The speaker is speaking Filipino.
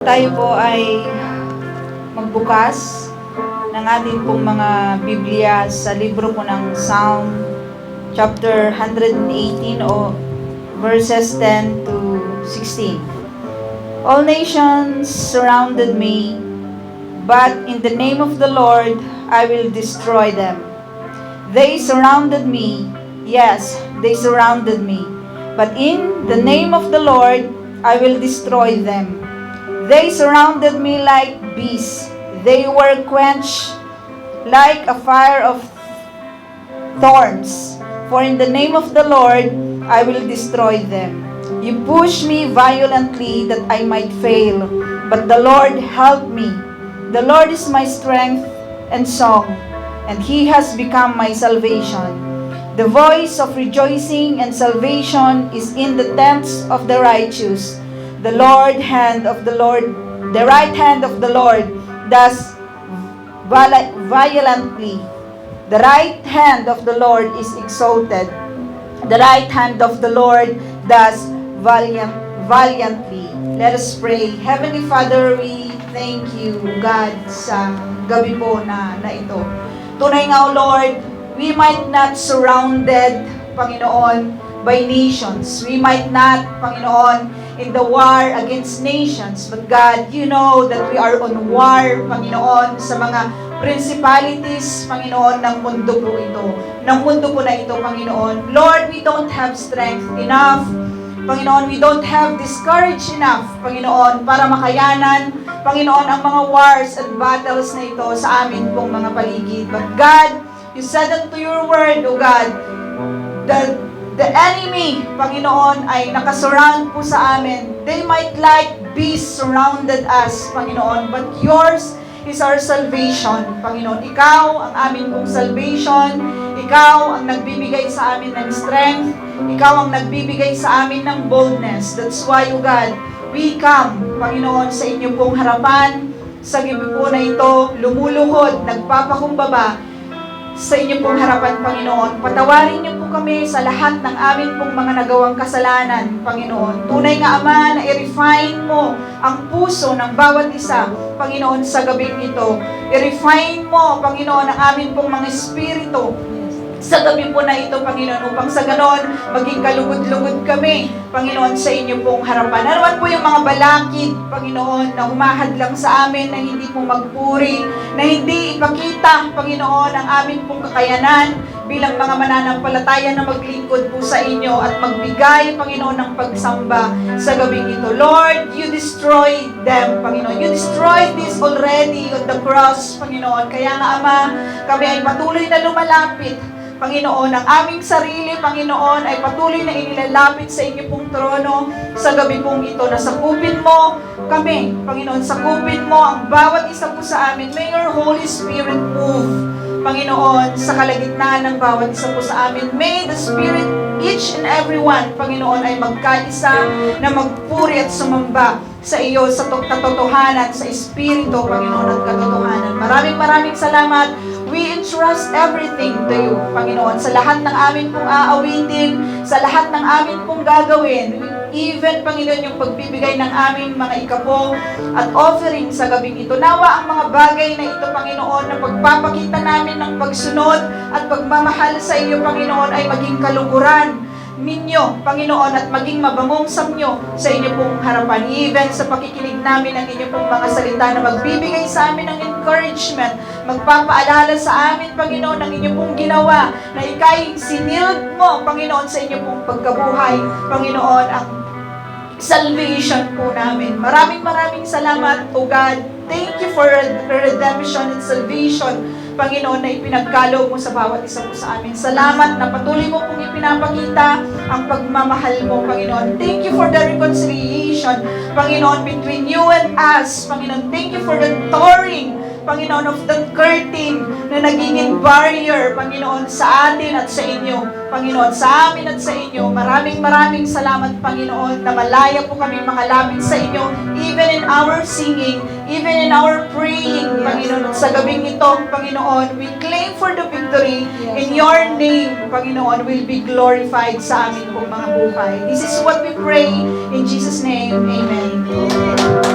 Tayo po ay magbukas ng ating pong mga Biblia sa libro po ng Psalm chapter 118 o verses 10 to 16. All nations surrounded me, but in the name of the Lord I will destroy them. They surrounded me, yes, they surrounded me, but in the name of the Lord I will destroy them. They surrounded me like bees. They were quenched like a fire of thorns. For in the name of the Lord, I will destroy them. You pushed me violently that I might fail, but the Lord helped me. The Lord is my strength and song, and He has become my salvation. The voice of rejoicing and salvation is in the tents of the righteous. The right hand of the Lord does violently. The right hand of the Lord is exalted. The right hand of the Lord does valiantly. Let us pray. Heavenly Father, we thank you, God, sa gabi po na ito. Tunay nga, Lord, we might not surrounded, Panginoon, by nations. We might not, Panginoon, in the war against nations. But God, you know that we are on war, Panginoon, sa mga principalities, Panginoon, ng mundo po ito. Ng mundo po na ito, Panginoon. Lord, we don't have strength enough. Panginoon, we don't have this courage enough, Panginoon, para makayanan, Panginoon, ang mga wars and battles na ito sa amin pong mga paligid. But God, you said unto your word, O God, that the enemy, Panginoon, ay nakasurround po sa amin. They might like bees surrounded us, Panginoon, but yours is our salvation, Panginoon. Ikaw ang amin pong salvation. Ikaw ang nagbibigay sa amin ng strength. Ikaw ang nagbibigay sa amin ng boldness. That's why, O God, we come, Panginoon, sa inyo pong harapan. Sa gabi po na ito, lumuluhod, nagpapakumbaba sa inyo pong harapan, Panginoon. Patawarin niyo po kami sa lahat ng amin pong mga nagawang kasalanan, Panginoon. Tunay nga, Ama, na i-refine mo ang puso ng bawat isa, Panginoon, sa gabing ito. I-refine mo, Panginoon, ang amin pong mga espiritu sa gabi po na ito, Panginoon, upang sa ganon, maging kalugod-lugod kami, Panginoon, sa inyo pong harapan. Ano man po yung mga balakid, Panginoon, na humahadlang sa amin, na hindi po magpuri, na hindi ipakita, Panginoon, ang amin pong kakayanan bilang mga mananampalataya na maglingkod po sa inyo at magbigay, Panginoon, ng pagsamba sa gabing ito. Lord, you destroy them, Panginoon. You destroyed this already on the cross, Panginoon. Kaya nga, Ama, kami ay patuloy na lumalapit, Panginoon, ang aming sarili, Panginoon, ay patuloy na inilalapit sa inyo pong trono sa gabi pong ito. Nasakupin mo kami, Panginoon, sakupin mo ang bawat isa po sa amin. May your Holy Spirit move, Panginoon, sa kalagitnaan ng bawat isa po sa amin. May the Spirit, each and every one, Panginoon, ay magkaisa na magpuri at sumamba sa iyo, sa katotohanan, sa Espiritu, Panginoon, at katotohanan. Maraming salamat. We entrust everything to you, Panginoon, sa lahat ng amin pong aawitin, sa lahat ng amin pong gagawin, even, Panginoon, yung pagbibigay ng aming mga ikapo at offering sa gabing ito. Nawa ang mga bagay na ito, Panginoon, na pagpapakita namin ng pagsunod at pagmamahal sa iyo, Panginoon, ay maging kaluguran ninyo, Panginoon, at maging mabangong samnyo sa inyo pong harapan. Even sa pakikinig namin ng inyo pong mga salita na magbibigay sa amin ng encouragement, magpapaalala sa amin, Panginoon, ng inyo pong ginawa na ikay sinild mo, Panginoon, sa inyo pong pagkabuhay, Panginoon, ang salvation po namin. Maraming salamat, O God. Thank you for redemption and salvation, Panginoon, na ipinagkaloob mo sa bawat isa po sa amin. Salamat na patuloy mo pong ipinapakita ang pagmamahal mo, Panginoon. Thank you for the reconciliation, Panginoon, between you and us. Panginoon, thank you for the touring, Panginoon, of the curtain na naging barrier, Panginoon, sa atin at sa inyo. Panginoon, sa amin at sa inyo. Maraming salamat, Panginoon, na malaya po kami makalapit sa inyo, even in our singing, even in our praying, Panginoon. Sa gabing ito, Panginoon, we claim for the victory. In your name, Panginoon, will be glorified sa amin pong mga buhay. This is what we pray in Jesus' name. Amen.